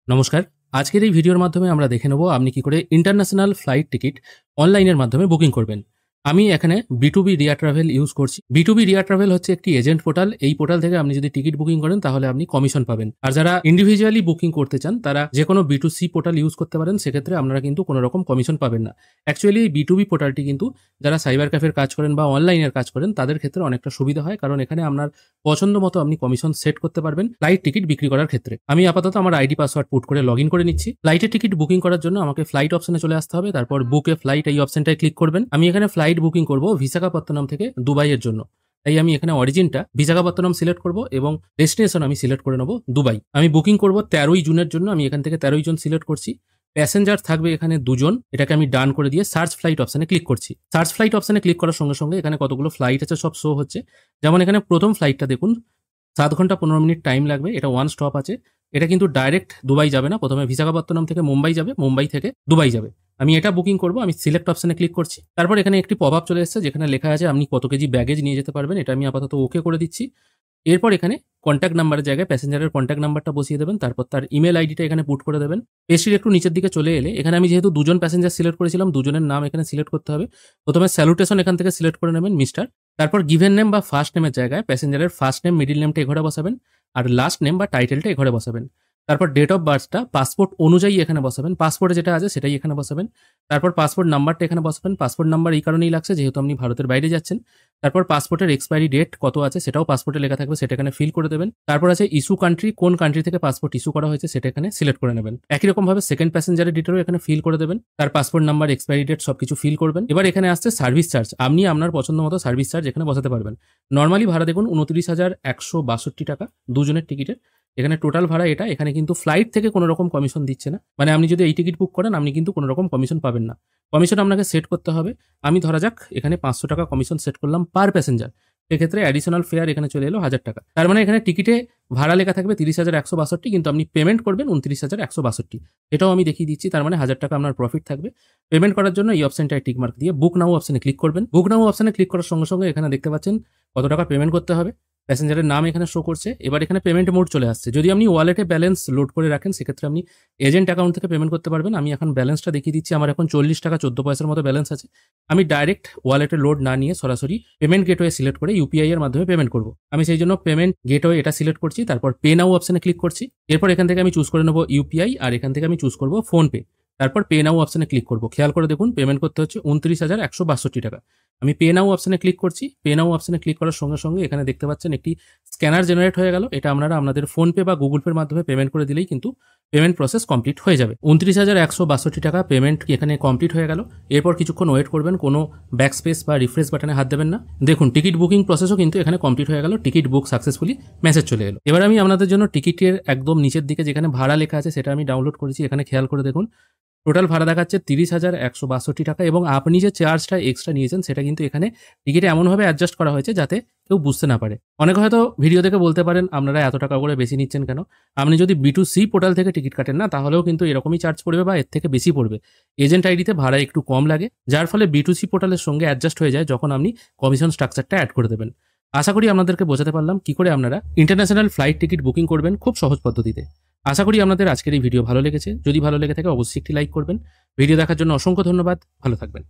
নমস্কার। আজকের এই ভিডিওর মাধ্যমে আমরা দেখে নেব আপনি কি করে ইন্টারন্যাশনাল ফ্লাইট টিকিট অনলাইনের মাধ্যমে বুকিং করবেন। আমি এখানে B2B রিয়া ট্রাভেল ইউজ করছি। B2B রিয়া ট্রাভেল হচ্ছে একটি এজেন্ট পোর্টাল। এই পোর্টাল থেকে আপনি যদি টিকিট বুকিং করেন তাহলে আপনি কমিশন পাবেন। আর যারা ইন্ডিভিজুয়ালি বুকিং করতে চান তারা যে কোনো B2C পোর্টাল ইউজ করতে পারেন, সেক্ষেত্রে আপনারা কিন্তু কোনো রকম কমিশন পাবেন না। অ্যাকচুয়ালি এই B2B পোর্টালটি কিন্তু যারা সাইবার ক্যাফের কাজ করেন বা অনলাইনের কাজ করেন তাদের ক্ষেত্রে অনেকটা সুবিধা হয়, কারণ এখানে আপনার পছন্দ মতো আপনি কমিশন সেট করতে পারবেন ফ্লাইট টিকিট বিক্রি করার ক্ষেত্রে। আমি আপাতত আমার আইডি পাসওয়ার্ড পুট করে লগ ইন করে নিচ্ছি। ফ্লাইটের টিকিট বুকিং করার জন্য আমাকে ফ্লাইট অপশনে চলে আসতে হবে, তারপর বুকে ফ্লাইট এই অপশনটায় ক্লিক করবেন। আমি এখানে ফ্লাইট বুকিং করব বিশাখাপত্তনম থেকে দুবাইয়ের জন্য, তাই আমি এখানে অরিজিনটা বিশাখাপত্তনম সিলেক্ট করব এবং ডেস্টিনেশন আমি সিলেক্ট করে নেব দুবাই। আমি বুকিং করব 13ই জুনের জন্য। আমি এখান থেকে 13ই জুন সিলেক্ট করছি। প্যাসেঞ্জার থাকবে এখানে 2 জন। এটাকে আমি ডান করে দিয়ে সার্চ ফ্লাইট অপশনে ক্লিক করছি। সার্চ ফ্লাইট অপশনে ক্লিক করার সঙ্গে সঙ্গে এখানে কতগুলো ফ্লাইট আছে সব শো হচ্ছে। যেমন এখানে প্রথম ফ্লাইটটা দেখুন 7 ঘন্টা 15 মিনিট টাইম লাগবে। এটা 1 স্টপ আছে। এটা কিন্তু ডাইরেক্ট দুবাই যাবে না, প্রথমে বিশাখাপত্তনম থেকে মুম্বাই যাবে, মুম্বাই থেকে দুবাই যাবে। আমি এটা বুকিং করব। আমি সিলেক্ট অপশনে ক্লিক করছি। তারপর এখানে একটি পপ আপ চলে এসেছে যেখানে লেখা আছে আপনি কত কেজি ব্যাগেজ নিয়ে যেতে পারবেন। এটা আমি আপাতত ওকে করে দিচ্ছি। এরপর এখানে কন্ট্যাক্ট নাম্বারের জায়গায় প্যাসেঞ্জারের কন্ট্যাক্ট নাম্বারটা বসিয়ে দেবেন, তারপর তার ইমেল আইডিটা এখানে পুট করে দেবেন। পেজটির একটু নিচের দিকে চলে এলে এখানে আমি যেহেতু 2 জন প্যাসেঞ্জার সিলেক্ট করেছিলাম, 2 জনের নাম এখানে সিলেক্ট করতে হবে। প্রথমে স্যালুটেশন এখান থেকে সিলেক্ট করে নেবেন মিস্টার। তারপর গিভেন নেম বা ফার্স্ট নেমের জায়গায় প্যাসেঞ্জারের ফার্স্ট নেম মিডিল নেমটা এঘরে বসাবেন, আর লাস্ট নেম বা টাইটেলটা এঘরে বসাবেন। তারপর ডেট অফ বার্থটা পাসপোর্ট অনুযায়ী এখানে বসাবেন, পাসপোর্টে যেটা আছে সেটাই এখানে বসাবেন। তারপর পাসপোর্ট নাম্বারটা এখানে বসাবেন। পাসপোর্ট নাম্বার এই কারণেই লাগছে যেহেতু আপনি ভারতের বাইরে যাচ্ছেন। তারপর পাসপোর্টের এক্সপায়ারি ডেট কত আছে সেটাও পাসপোর্টে লেখা থাকবে, সেটা এখানে ফিল করে দেবেন। তারপর আছে ইস্যু কান্ট্রি, কোন কান্ট্রি থেকে পাসপোর্ট ইস্যু করা হয়েছে সেটা এখানে সিলেক্ট করে নেবেন। একই রকম ভাবে সেকেন্ড প্যাসেঞ্জারের ডিটেলও এখানে ফিল করে দেবেন, তার পাসপোর্ট নাম্বার, এক্সপায়ারি ডেট সবকিছু ফিল করবেন। এবার এখানে আসছে সার্ভিস চার্জ। আপনি আপনার পছন্দ মতো সার্ভিস চার্জ এখানে বসাতে পারবেন। নর্মালি ভাড়া দেখুন 29,162 টাকা দুজনের টিকিটের। এখানে টোটাল ভাড়া এটা। এখানে কিন্তু ফ্লাইট থেকে কোনো রকম কমিশন দিচ্ছে না, মানে আপনি যদি এই টিকিট বুক করেন আপনি কিন্তু কোনো রকম কমিশন পাবেন না। কমিশন আপনাকে সেট করতে হবে। আমি ধরা যাক এখানে 500 টাকা কমিশন সেট করলাম পার প্যাসেঞ্জার। সেক্ষেত্রে অ্যাডিশনাল ফেয়ার এখানে চলে এলো 1000 টাকা। তার মানে এখানে টিকিটে ভাড়া লেখা থাকবে 30,162, কিন্তু আপনি পেমেন্ট করবেন 29,162। এটাও আমি দেখিয়ে দিচ্ছি। তার মানে 1000 টাকা আপনার প্রফিট থাকবে। পেমেন্ট করার জন্য এই অপশনটায় টিক মার্ক দিয়ে বুক নাও অপশনে ক্লিক করবেন। বুক নাও অপশনে ক্লিক করার সঙ্গে সঙ্গে এখানে দেখতে পাচ্ছেন কত টাকা পেমেন্ট করতে হবে। প্যাসেঞ্জারের নাম এখানে শো করছে। এবার এখানে পেমেন্ট মোড চলে আসছে। যদি আপনি ওয়ালেটে ব্যালেন্স লোড করে রাখেন সেক্ষেত্রে আপনি এজেন্ট অ্যাকাউন্ট থেকে পেমেন্ট করতে পারবেন। আমি এখন ব্যালেন্সটা দেখিয়ে দিচ্ছি। আমার এখন 40 টাকা 14 পয়সার মতো ব্যালেন্স আছে। আমি ডাইরেক্ট ওয়ালেটে লোড না নিয়ে সরাসরি পেমেন্ট গেটওয়ে সিলেক্ট করে ইউপিআই এর মাধ্যমে পেমেন্ট করব। আমি সেই জন্য পেমেন্ট গেটওয়ে এটা সিলেক্ট করছি, তারপর পে নাও অপশনে ক্লিক করছি। এরপর এখান থেকে আমি চুজ করে নেব ইউপিআই, আর এখান থেকে আমি চুজ করব ফোনপে। তারপর পে নাও অপশনে ক্লিক করব। খেয়াল করে দেখুন পেমেন্ট করতে হচ্ছে 29,162 টাকা। আমি পে নাও অপশনে ক্লিক করছি। পে নাও অপশনে ক্লিক করার সঙ্গে সঙ্গে এখানে দেখতে পাচ্ছেন একটি স্ক্যানার জেনারেট হয়ে গেল। এটা আপনারা আপনাদের ফোনপে বা গুগল পের মাধ্যমে পেমেন্ট করে দিলেই কিন্তু পেমেন্ট প্রসেস কমপ্লিট হয়ে যাবে। 29,162 টাকা পেমেন্ট এখানে কমপ্লিট হয়ে গেল। এরপর কিছুক্ষণ ওয়েট করবেন, কোনো ব্যাক স্পেস বা রিফ্রেশ বাটনে হাত দেবেন না। দেখুন টিকিট বুকিং প্রসেসও কিন্তু এখানে কমপ্লিট হয়ে গেল। টিকিট বুক সাকসেসফুলি মেসেজ চলে এলো। এবার আমি আপনাদের জন্য টিকিটের একদম নিচের দিকে যেখানে ভাড়া লেখা আছে সেটা আমি ডাউনলোড করেছি। এখানে খেয়াল করে দেখুন টোটাল ভাড়া দেখাচ্ছে 30,162 টাকা, এবং আপনি যে চার্জটা এক্সট্রা নিয়েছেন সেটা কিন্তু এখানে টিকিটে এমনভাবে অ্যাডজাস্ট করা হয়েছে যাতে কেউ বুঝতে না পারে। অনেকে হয়তো ভিডিও দেখে বলতে পারেন আপনারা এত টাকা করে বেশি নিচ্ছেন কেন। আপনি যদি B2C পোর্টাল থেকে টিকিট কাটেন না তাহলেও কিন্তু এরকমই চার্জ পড়বে বা এর থেকে বেশি পড়বে। এজেন্ট আইডিতে ভাড়া একটু কম লাগে, যার ফলে B2C পোর্টালের সঙ্গে অ্যাডজাস্ট হয়ে যায় যখন আপনি কমিশন স্ট্রাকচারটা অ্যাড করে দেবেন। আশা করি আপনাদেরকে বোঝাতে পারলাম কি করে আপনারা ইন্টারন্যাশনাল ফ্লাইট টিকিট বুকিং করবেন খুব সহজ পদ্ধতিতে। আশা করি আপনাদের আজকের এই ভিডিও ভালো লেগেছে। যদি ভালো লেগে থাকে অবশ্যই একটি লাইক করবেন। ভিডিও দেখার জন্য অসংখ্য ধন্যবাদ। ভালো থাকবেন।